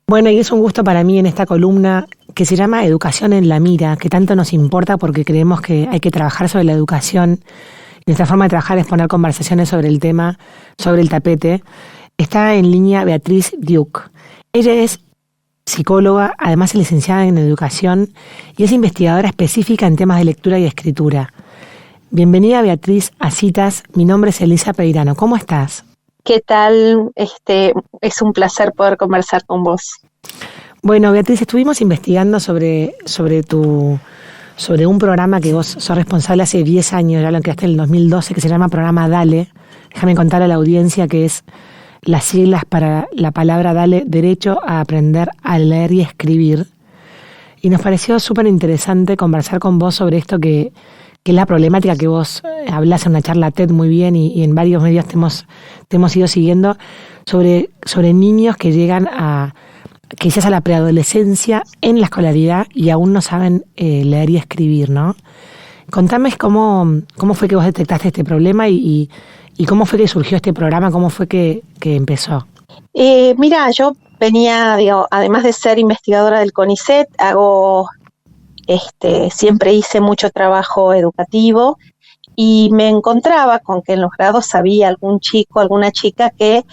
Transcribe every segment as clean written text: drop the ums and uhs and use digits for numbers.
Bueno, y es un gusto para mí en esta columna que se llama Educación en la Mira, que tanto nos importa porque creemos que hay que trabajar sobre la educación. Nuestra forma de trabajar es poner conversaciones sobre el tema, sobre el tapete. Está en línea Beatriz Duke. Ella es psicóloga, además es licenciada en educación y es investigadora específica en temas de lectura y escritura. Bienvenida, Beatriz, a Citas. Mi nombre es Elisa Peirano. ¿Cómo estás? ¿Qué tal? Es un placer poder conversar con vos. Bueno, Beatriz, estuvimos investigando sobre un programa que vos sos responsable hace 10 años, ya lo creaste en el 2012, que se llama Programa Dale. Déjame contarle a la audiencia que es las siglas para la palabra Dale, Derecho a Aprender a Leer y Escribir. Y nos pareció súper interesante conversar con vos sobre esto que es la problemática que vos hablás en una charla TED muy bien y en varios medios te hemos ido siguiendo sobre niños que llegan quizás a la preadolescencia en la escolaridad y aún no saben leer y escribir, ¿no? Contame cómo fue que vos detectaste este problema y cómo fue que surgió este programa, cómo fue que empezó. Mira, yo venía, además de ser investigadora del CONICET, siempre hice mucho trabajo educativo y me encontraba con que en los grados había algún chico, alguna chica que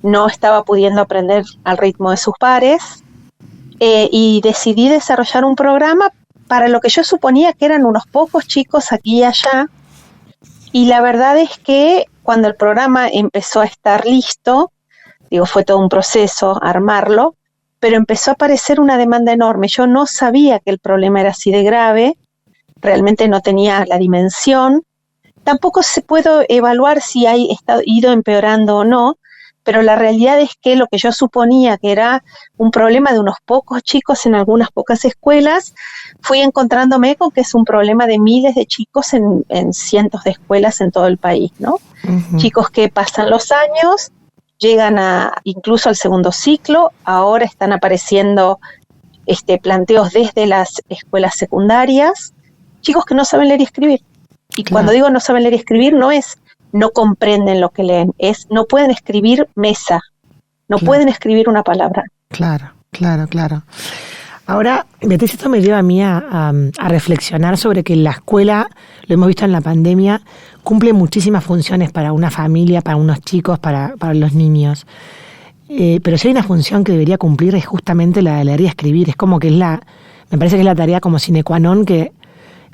no estaba pudiendo aprender al ritmo de sus pares y decidí desarrollar un programa para lo que yo suponía que eran unos pocos chicos aquí y allá, y la verdad es que cuando el programa empezó a estar listo, fue todo un proceso armarlo, pero empezó a aparecer una demanda enorme. Yo no sabía que el problema era así de grave, realmente no tenía la dimensión. Tampoco se puede evaluar si ha ido empeorando o no, pero la realidad es que lo que yo suponía que era un problema de unos pocos chicos en algunas pocas escuelas, fui encontrándome con que es un problema de miles de chicos en cientos de escuelas en todo el país, ¿no? Uh-huh. Chicos que pasan los años, llegan incluso al segundo ciclo, ahora están apareciendo planteos desde las escuelas secundarias, chicos que no saben leer y escribir. Y claro, cuando digo no saben leer y escribir, no comprenden lo que leen, no pueden escribir mesa, no claro, pueden escribir una palabra. Claro. Ahora, Beatriz, esto me lleva a mí a reflexionar sobre que la escuela, lo hemos visto en la pandemia, cumple muchísimas funciones para una familia, para unos chicos, para los niños. Pero si hay una función que debería cumplir es justamente la de leer y escribir. Es como que me parece que es la tarea como sine qua non que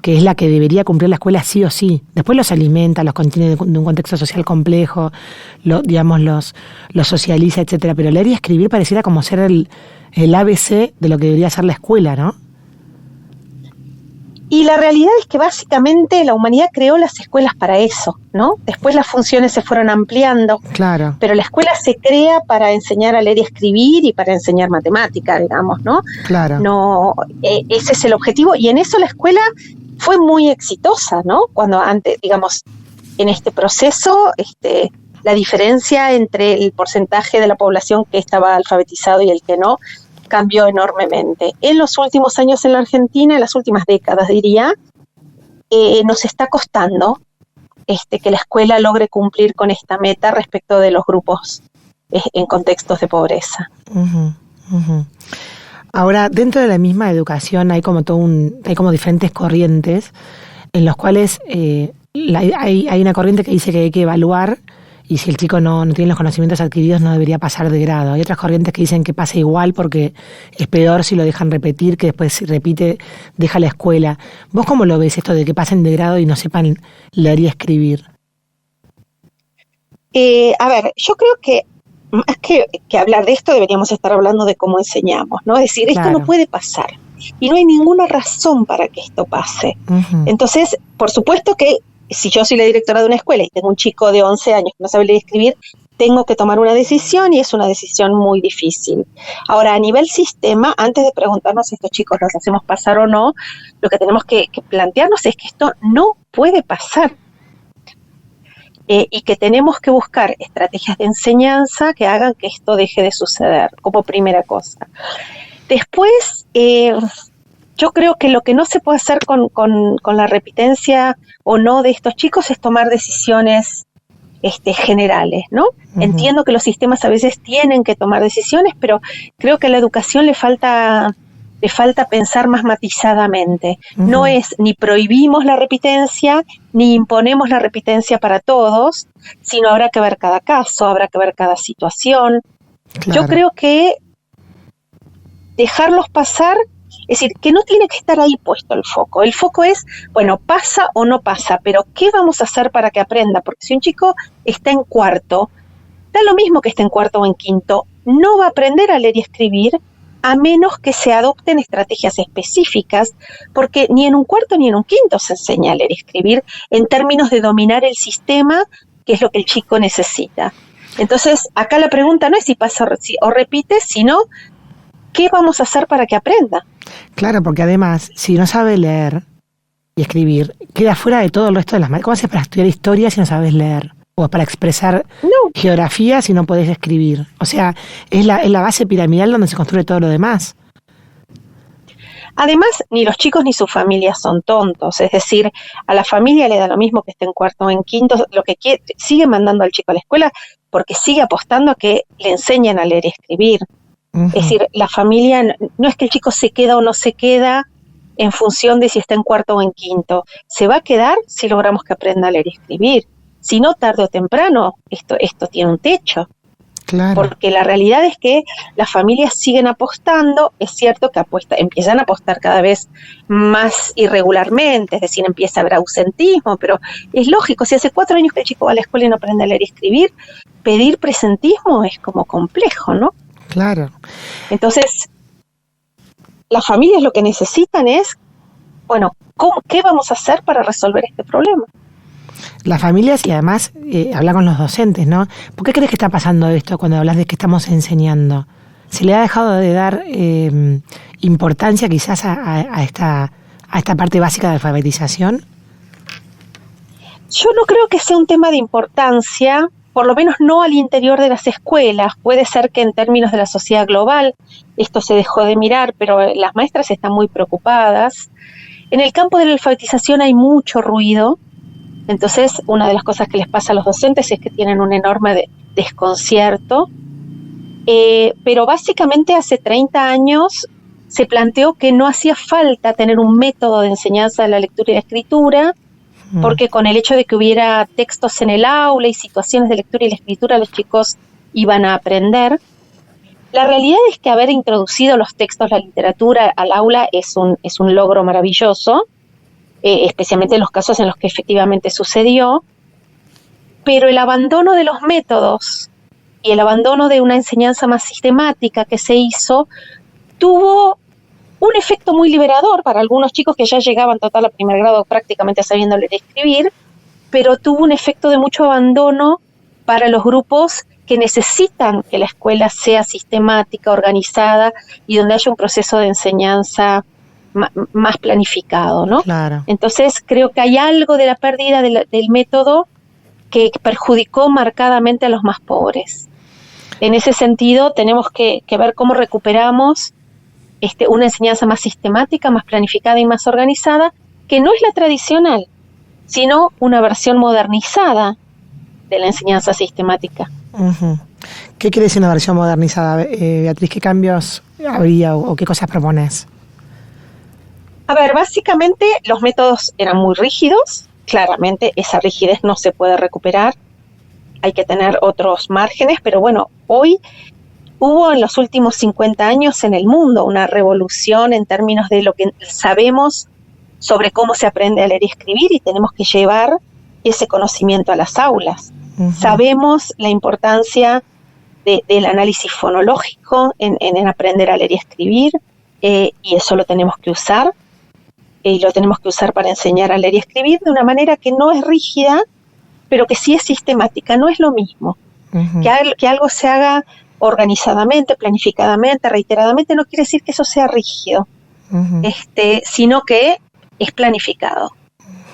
es la que debería cumplir la escuela sí o sí. Después los alimenta, los contiene de un contexto social complejo, los socializa, etcétera. Pero leer y escribir pareciera como ser el ABC de lo que debería ser la escuela, ¿no? Y la realidad es que básicamente la humanidad creó las escuelas para eso, ¿no? Después las funciones se fueron ampliando. Claro. Pero la escuela se crea para enseñar a leer y escribir y para enseñar matemática, digamos, ¿no? Claro. No, ese es el objetivo, y en eso la escuela fue muy exitosa, ¿no? Cuando antes, digamos, en este proceso, la diferencia entre el porcentaje de la población que estaba alfabetizado y el que no, cambió enormemente. En los últimos años en la Argentina, en las últimas décadas diría, nos está costando que la escuela logre cumplir con esta meta respecto de los grupos en contextos de pobreza. Uh-huh, uh-huh. Ahora, dentro de la misma educación hay como diferentes corrientes en los cuales hay una corriente que dice que hay que evaluar y si el chico no tiene los conocimientos adquiridos no debería pasar de grado. Hay otras corrientes que dicen que pasa igual porque es peor si lo dejan repetir, que después si repite deja la escuela. ¿Vos cómo lo ves esto de que pasen de grado y no sepan leer y escribir? Yo creo que más que hablar de esto deberíamos estar hablando de cómo enseñamos, ¿no? Es decir, claro, esto no puede pasar y no hay ninguna razón para que esto pase. Uh-huh. Entonces, por supuesto que si yo soy la directora de una escuela y tengo un chico de 11 años que no sabe leer y escribir, tengo que tomar una decisión y es una decisión muy difícil. Ahora, a nivel sistema, antes de preguntarnos si estos chicos los hacemos pasar o no, lo que tenemos que plantearnos es que esto no puede pasar. Y que tenemos que buscar estrategias de enseñanza que hagan que esto deje de suceder, como primera cosa. Después, yo creo que lo que no se puede hacer con la repitencia o no de estos chicos es tomar decisiones generales, ¿no? Uh-huh. Entiendo que los sistemas a veces tienen que tomar decisiones, pero creo que a la educación le falta pensar más matizadamente. Uh-huh. No es ni prohibimos la repitencia, ni imponemos la repitencia para todos, sino habrá que ver cada caso, habrá que ver cada situación. Claro. Yo creo que dejarlos pasar, es decir, que no tiene que estar ahí puesto el foco. El foco es, bueno, pasa o no pasa, pero ¿qué vamos a hacer para que aprenda? Porque si un chico está en cuarto, da lo mismo que esté en cuarto o en quinto, no va a aprender a leer y escribir a menos que se adopten estrategias específicas, porque ni en un cuarto ni en un quinto se enseña a leer y escribir en términos de dominar el sistema, que es lo que el chico necesita. Entonces, acá la pregunta no es si pasa o repite, sino ¿qué vamos a hacer para que aprenda? Claro, porque además, si no sabe leer y escribir, queda fuera de todo el resto de las materias. ¿Cómo haces para estudiar historia si no sabes leer? O para expresar geografía si no podés escribir. O sea, es la base piramidal donde se construye todo lo demás. Además, ni los chicos ni sus familias son tontos. Es decir, a la familia le da lo mismo que esté en cuarto o en quinto. Lo que quiere, sigue mandando al chico a la escuela porque sigue apostando a que le enseñen a leer y escribir. Uh-huh. Es decir, la familia, no es que el chico se queda o no se queda en función de si está en cuarto o en quinto. Se va a quedar si logramos que aprenda a leer y escribir. Si no, tarde o temprano, esto tiene un techo. Claro. Porque la realidad es que las familias siguen apostando, es cierto que empiezan a apostar cada vez más irregularmente, es decir, empieza a haber ausentismo, pero es lógico, si hace 4 años que el chico va a la escuela y no aprende a leer y escribir, pedir presentismo es como complejo, ¿no? Claro. Entonces, las familias lo que necesitan es, bueno, ¿qué vamos a hacer para resolver este problema? Las familias y además hablar con los docentes, ¿no? ¿Por qué crees que está pasando esto cuando hablas de que estamos enseñando? ¿Se le ha dejado de dar importancia quizás a esta parte básica de alfabetización? Yo no creo que sea un tema de importancia, por lo menos no al interior de las escuelas. Puede ser que en términos de la sociedad global esto se dejó de mirar, pero las maestras están muy preocupadas. En el campo de la alfabetización hay mucho ruido. Entonces, una de las cosas que les pasa a los docentes es que tienen un enorme desconcierto, pero básicamente hace 30 años se planteó que no hacía falta tener un método de enseñanza de la lectura y la escritura, porque con el hecho de que hubiera textos en el aula y situaciones de lectura y la escritura, los chicos iban a aprender. La realidad es que haber introducido los textos, la literatura al aula es un logro maravilloso, especialmente en los casos en los que efectivamente sucedió, pero el abandono de los métodos y el abandono de una enseñanza más sistemática que se hizo tuvo un efecto muy liberador para algunos chicos que ya llegaban total a primer grado prácticamente sabiendo leer y escribir, pero tuvo un efecto de mucho abandono para los grupos que necesitan que la escuela sea sistemática, organizada y donde haya un proceso de enseñanza más planificado, ¿no? Claro. Entonces creo que hay algo de la pérdida del método que perjudicó marcadamente a los más pobres. En ese sentido tenemos que ver cómo recuperamos una enseñanza más sistemática, más planificada y más organizada, que no es la tradicional, sino una versión modernizada de la enseñanza sistemática. Uh-huh. ¿Qué quiere decir una versión modernizada, Beatriz? ¿Qué cambios habría o qué cosas propones? A ver, básicamente los métodos eran muy rígidos, claramente esa rigidez no se puede recuperar, hay que tener otros márgenes, pero bueno, hoy hubo en los últimos 50 años en el mundo una revolución en términos de lo que sabemos sobre cómo se aprende a leer y escribir y tenemos que llevar ese conocimiento a las aulas. Uh-huh. Sabemos la importancia del análisis fonológico en aprender a leer y escribir y eso lo tenemos que usar. Y lo tenemos que usar para enseñar a leer y escribir de una manera que no es rígida, pero que sí es sistemática, no es lo mismo. Uh-huh. Que algo se haga organizadamente, planificadamente, reiteradamente, no quiere decir que eso sea rígido, uh-huh. Sino que es planificado.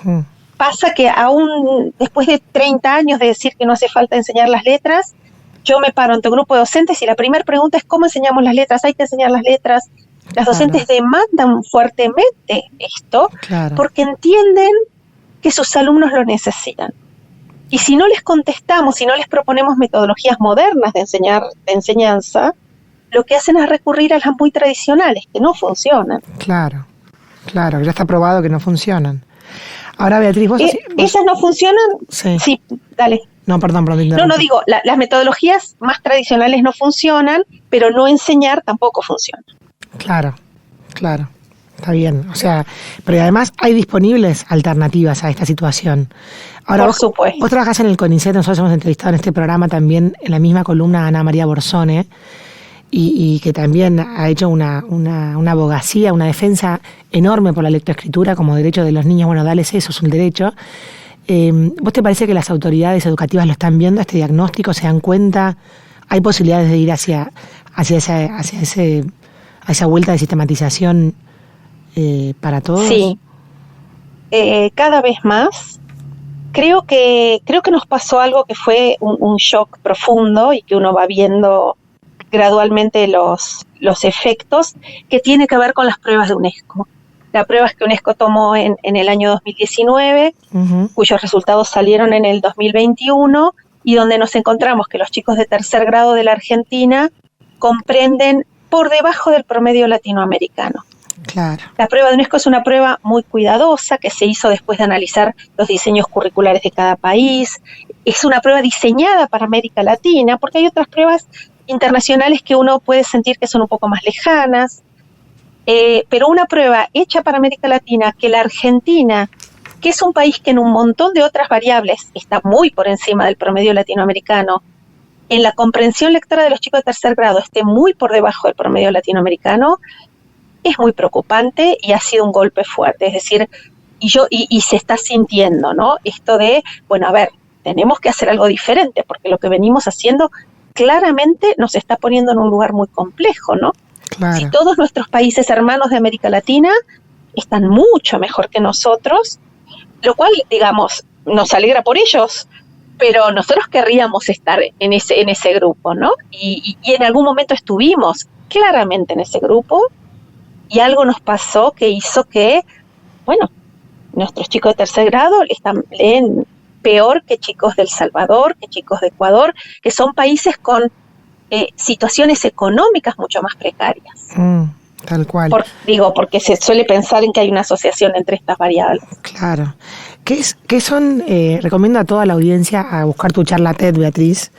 Uh-huh. Pasa que aún después de 30 años de decir que no hace falta enseñar las letras, yo me paro ante un grupo de docentes y la primera pregunta es ¿cómo enseñamos las letras? Hay que enseñar las letras. Las docentes demandan fuertemente esto porque entienden que sus alumnos lo necesitan. Y si no les contestamos, si no les proponemos metodologías modernas de enseñanza, lo que hacen es recurrir a las muy tradicionales, que no funcionan. Claro, ya está probado que no funcionan. Ahora, Beatriz, vos... ¿Esas no funcionan? Sí, dale. No, perdón. No digo, las metodologías más tradicionales no funcionan, pero no enseñar tampoco funciona. Claro, está bien. O sea, pero además hay disponibles alternativas a esta situación. Ahora, por supuesto. Vos trabajás en el CONICET, nosotros hemos entrevistado en este programa también, en la misma columna, a Ana María Borzone, y que también ha hecho una abogacía, una defensa enorme por la lectoescritura como derecho de los niños. Bueno, dales eso, es un derecho. ¿Vos te parece que las autoridades educativas lo están viendo, este diagnóstico, se dan cuenta? ¿Hay posibilidades de ir hacia esa vuelta de sistematización para todos? Sí, cada vez más. Creo que nos pasó algo que fue un shock profundo y que uno va viendo gradualmente los efectos, que tiene que ver con las pruebas de UNESCO. Las pruebas que UNESCO tomó en el año 2019, cuyos resultados salieron en el 2021, y donde nos encontramos que los chicos de tercer grado de la Argentina comprenden por debajo del promedio latinoamericano. Claro. La prueba de UNESCO es una prueba muy cuidadosa que se hizo después de analizar los diseños curriculares de cada país. Es una prueba diseñada para América Latina, porque hay otras pruebas internacionales que uno puede sentir que son un poco más lejanas, pero una prueba hecha para América Latina, que la Argentina, que es un país que en un montón de otras variables está muy por encima del promedio latinoamericano, en la comprensión lectora de los chicos de tercer grado esté muy por debajo del promedio latinoamericano, es muy preocupante y ha sido un golpe fuerte. Es decir, y se está sintiendo, ¿no? Esto de, bueno, a ver, tenemos que hacer algo diferente, porque lo que venimos haciendo claramente nos está poniendo en un lugar muy complejo, ¿no? Claro. Si todos nuestros países hermanos de América Latina están mucho mejor que nosotros, lo cual, digamos, nos alegra por ellos, pero nosotros querríamos estar en ese grupo, ¿no? Y en algún momento estuvimos claramente en ese grupo, y algo nos pasó que hizo que, bueno, nuestros chicos de tercer grado leen peor que chicos de El Salvador, que chicos de Ecuador, que son países con situaciones económicas mucho más precarias. Tal cual. Porque se suele pensar en que hay una asociación entre estas variables. Claro. ¿Qué son? Recomiendo a toda la audiencia a buscar tu charla TED, Beatriz,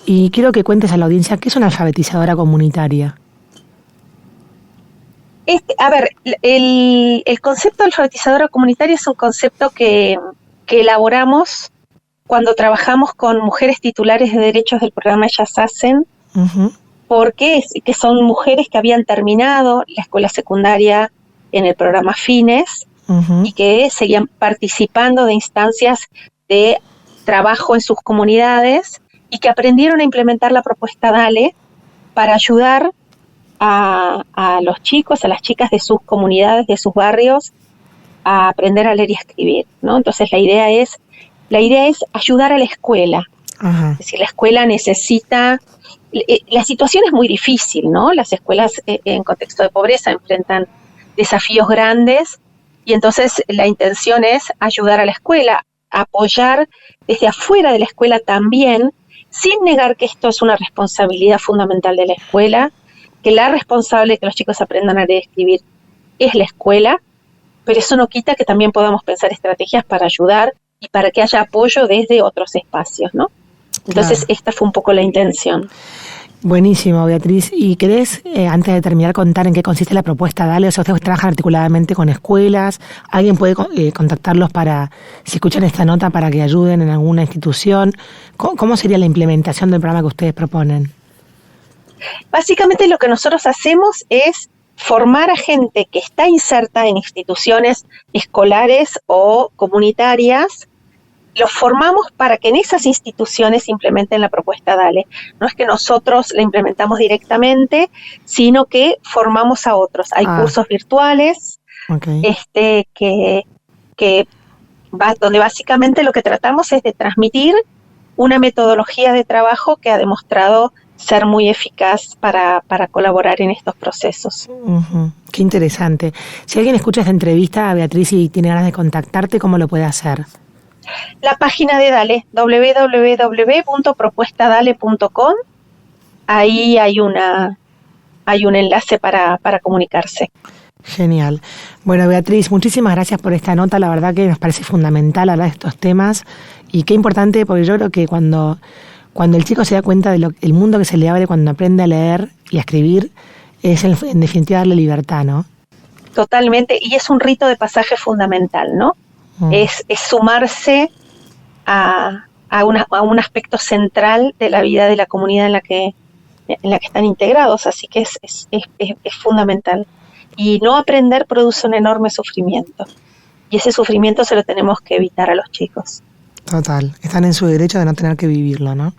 y quiero que cuentes a la audiencia qué es una alfabetizadora comunitaria. El concepto de alfabetizadora comunitaria es un concepto que elaboramos cuando trabajamos con mujeres titulares de derechos del programa Ellas Hacen, porque que son mujeres que habían terminado la escuela secundaria en el programa Fines y que seguían participando de instancias de trabajo en sus comunidades y que aprendieron a implementar la propuesta DALE para ayudar a los chicos, a las chicas de sus comunidades, de sus barrios, a aprender a leer y escribir, ¿no? Entonces la idea es ayudar a la escuela. Es decir, la escuela necesita... La situación es muy difícil, ¿no? Las escuelas en contexto de pobreza enfrentan desafíos grandes y entonces la intención es ayudar a la escuela, apoyar desde afuera de la escuela también, sin negar que esto es una responsabilidad fundamental de la escuela, que la responsable de que los chicos aprendan a leer y escribir es la escuela, pero eso no quita que también podamos pensar estrategias para ayudar y para que haya apoyo desde otros espacios, ¿no? Entonces, Esta fue un poco la intención. Buenísimo, Beatriz. ¿Y querés, antes de terminar, contar en qué consiste la propuesta DALE? O sea, ustedes trabajan articuladamente con escuelas. ¿Alguien puede contactarlos para, si escuchan esta nota, para que ayuden en alguna institución? ¿Cómo sería la implementación del programa que ustedes proponen? Básicamente lo que nosotros hacemos es formar a gente que está inserta en instituciones escolares o comunitarias. Los formamos para que en esas instituciones implementen la propuesta DALE. No es que nosotros la implementamos directamente, sino que formamos a otros. Hay cursos virtuales, donde básicamente lo que tratamos es de transmitir una metodología de trabajo que ha demostrado ser muy eficaz para colaborar en estos procesos. Qué interesante. Si alguien escucha esta entrevista, Beatriz, y tiene ganas de contactarte, ¿cómo lo puede hacer? La página de Dale, www.propuestadale.com. Ahí hay un enlace para comunicarse. Genial. Bueno, Beatriz, muchísimas gracias por esta nota. La verdad que nos parece fundamental hablar de estos temas y qué importante, porque yo creo que cuando el chico se da cuenta del mundo que se le abre cuando aprende a leer y a escribir, es en definitiva darle libertad, ¿no? Totalmente, y es un rito de pasaje fundamental, ¿no? Es sumarse a un aspecto central de la vida de la comunidad en la que están integrados, así que es fundamental. Y no aprender produce un enorme sufrimiento, y ese sufrimiento se lo tenemos que evitar a los chicos. Total, están en su derecho de no tener que vivirlo, ¿no?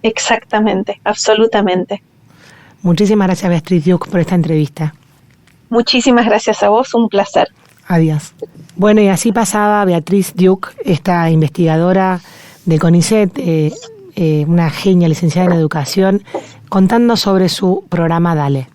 Exactamente, absolutamente. Muchísimas gracias, Beatriz Duke, por esta entrevista. Muchísimas gracias a vos, un placer. Adiós. Bueno, y así pasaba Beatriz Duke, esta investigadora de CONICET, una genia licenciada en educación, contando sobre su programa Dale.